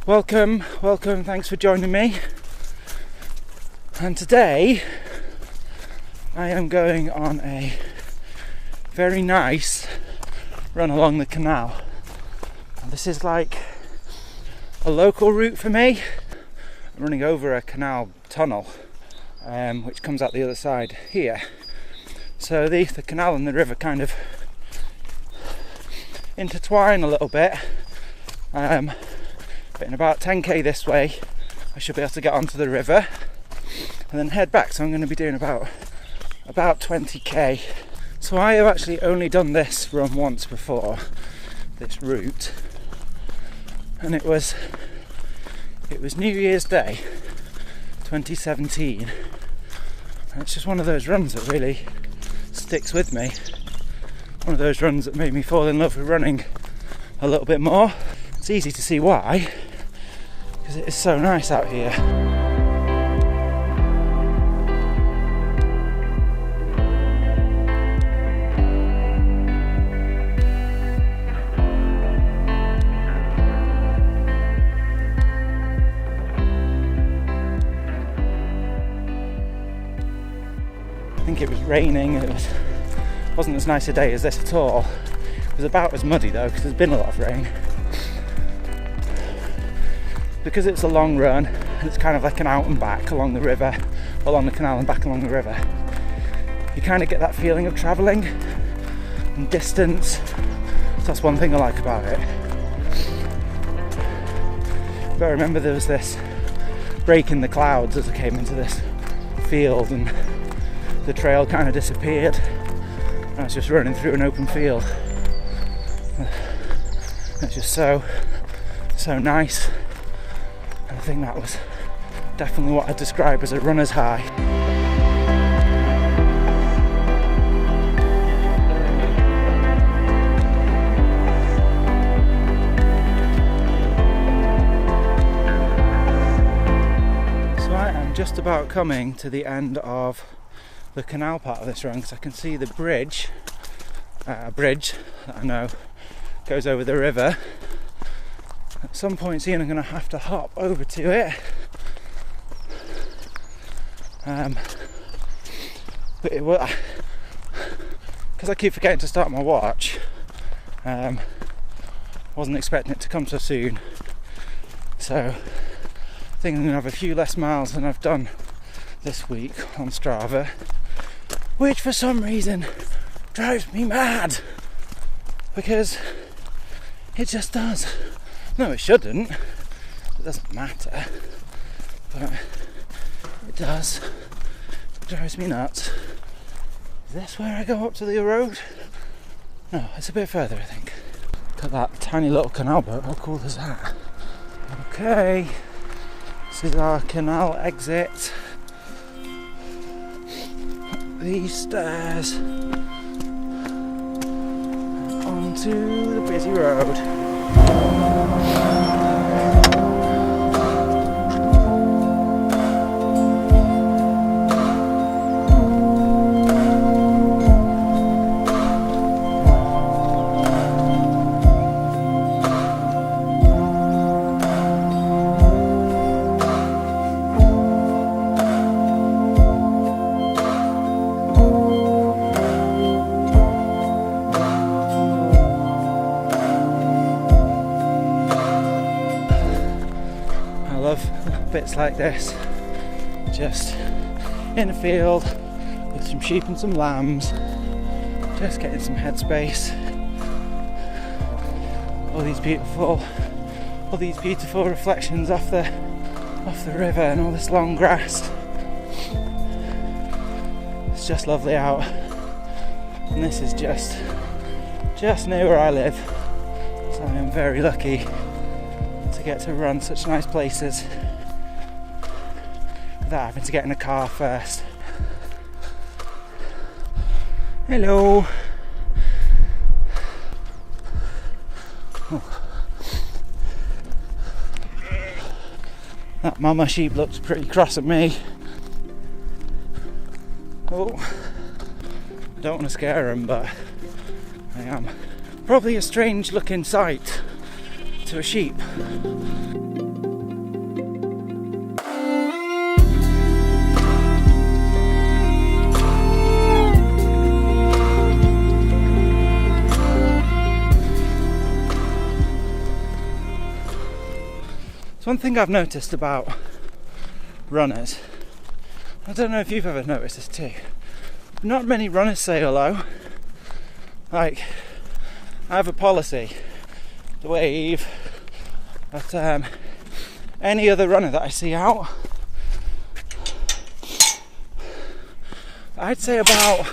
Welcome, thanks for joining me. And today I am going on a very nice run along the canal. And this is like a local route for me. I'm running over a canal tunnel which comes out the other side here. So the canal and the river kind of intertwine a little bit. But in about 10k this way I should be able to get onto the river and then head back. So I'm going to be doing about 20k. So I have actually only done this run once before, this route, and it was New Year's Day 2017, and it's just one of those runs that really sticks with me. One of those runs that made me fall in love with running a little bit more. It's easy to see why, because it is so nice out here. I think it was raining and it wasn't as nice a day as this at all. It was about as muddy though, because there's been a lot of rain. Because it's a long run and it's kind of like an out and back along the river, along the canal and back along the river, you kind of get that feeling of travelling and distance. So that's one thing I like about it. But I remember there was this break in the clouds as I came into this field and the trail kind of disappeared. I was just running through an open field. It's just so nice. And I think that was definitely what I'd describe as a runner's high. So I am just about coming to the end of the canal part of this run, because I can see the bridge, a bridge that I know goes over the river. At some point soon I'm going to have to hop over to it, but it will, because I keep forgetting to start my watch. Wasn't expecting it to come so soon, so I think I'm going to have a few less miles than I've done this week on Strava, which for some reason drives me mad, because it just does. No, it shouldn't. It doesn't matter, but it does. It drives me nuts. Is this where I go up to the road? No, it's a bit further, I think. Look at that tiny little canal boat. How cool is that? Okay, this is our canal exit. These stairs onto the busy road. Bits like this, just in a field with some sheep and some lambs, just getting some headspace. All these beautiful reflections off the river and all this long grass. It's just lovely out, and this is just near where I live, so I am very lucky to get to run such nice places without having to get in a car first. Hello. Oh. That mama sheep looks pretty cross at me. Oh, I don't want to scare him, but I am. Probably a strange looking sight to a sheep. So one thing I've noticed about runners, I don't know if you've ever noticed this too, not many runners say hello. Like, I have a policy to wave at any other runner that I see out. I'd say about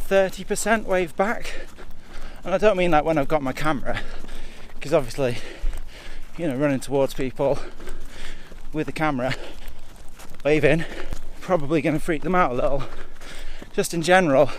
30% wave back, and I don't mean like when I've got my camera, because obviously, you know, running towards people with the camera waving, probably going to freak them out a little. Just in general,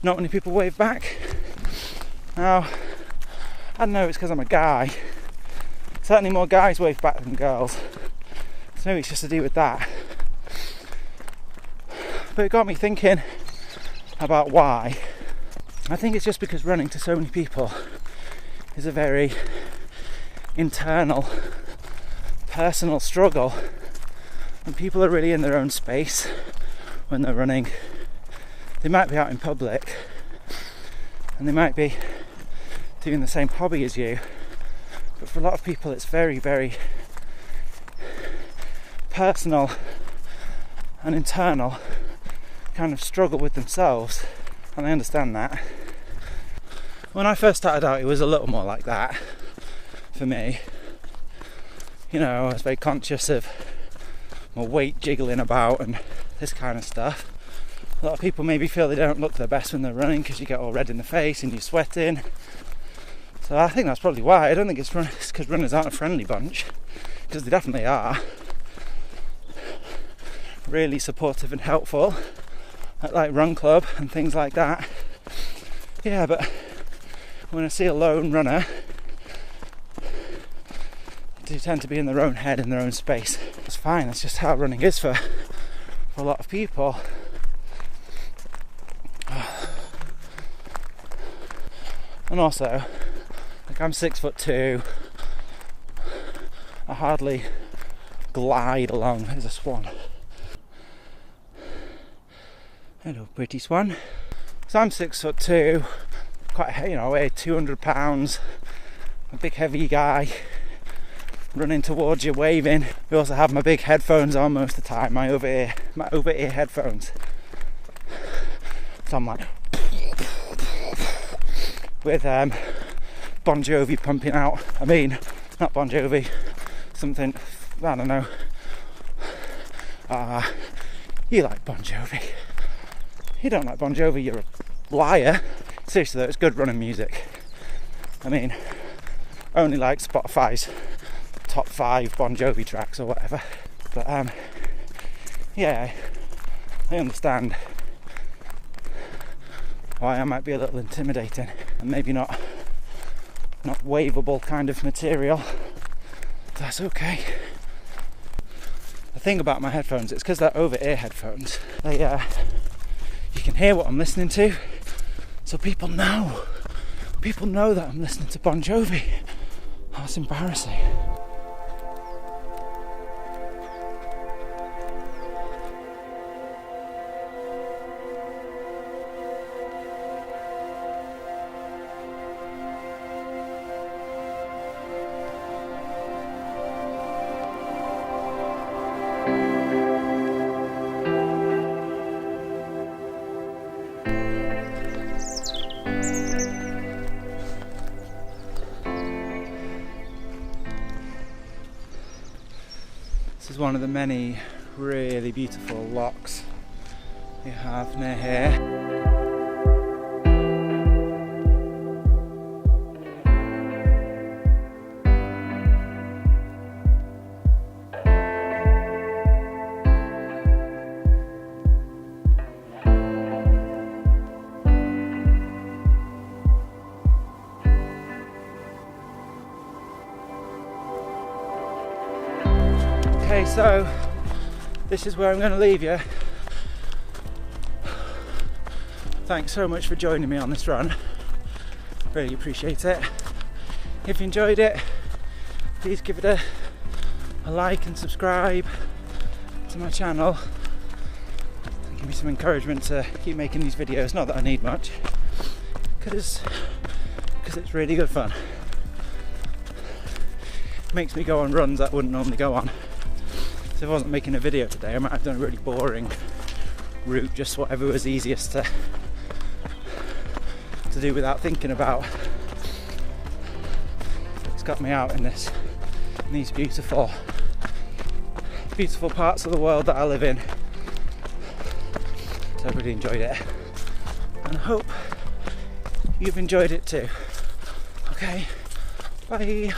not many people wave back. Now, I don't know if it's because I'm a guy. Certainly more guys wave back than girls. So maybe it's just to do with that. But it got me thinking about why. I think it's just because running to so many people is a very internal, personal struggle. And people are really in their own space when they're running. They might be out in public and they might be doing the same hobby as you, but for a lot of people it's very, very personal and internal kind of struggle with themselves, and I understand that. When I first started out, it was a little more like that for me. You know, I was very conscious of my weight jiggling about and this kind of stuff. A lot of people maybe feel they don't look their best when they're running because you get all red in the face and you're sweating. So I think that's probably why. I don't think it's because runners aren't a friendly bunch, because they definitely are. Really supportive and helpful at like run club and things like that. Yeah, but when I see a lone runner, they do tend to be in their own head, in their own space. It's fine, that's just how running is for a lot of people. And also, like, I'm 6'2", I hardly glide along. There's a swan. Hello, pretty swan. So I'm 6'2", quite, you know, I weigh 200 pounds, a big heavy guy, running towards you, waving. I also have my big headphones on most of the time, my over-ear headphones. So I'm like, with Bon Jovi pumping out. I mean, not Bon Jovi, something, I don't know. You like Bon Jovi. You don't like Bon Jovi, you're a liar. Seriously though, it's good running music. I mean, I only like Spotify's top 5 Bon Jovi tracks or whatever. But yeah, I understand why I might be a little intimidating and maybe not waveable kind of material. That's okay. The thing about my headphones, it's because they're over-ear headphones. They you can hear what I'm listening to, so people know that I'm listening to Bon Jovi. That's embarrassing. This is one of the many really beautiful locks we have near here. Okay, so this is where I'm going to leave you. Thanks so much for joining me on this run. Really appreciate it. If you enjoyed it, please give it a like and subscribe to my channel. Give me some encouragement to keep making these videos. Not that I need much, because it's really good fun. makes me go on runs that I wouldn't normally go on. So if I wasn't making a video today, I might have done a really boring route, just whatever was easiest to do without thinking about. It's got me out in these beautiful parts of the world that I live in. So I really enjoyed it, and I hope you've enjoyed it too. Okay, bye.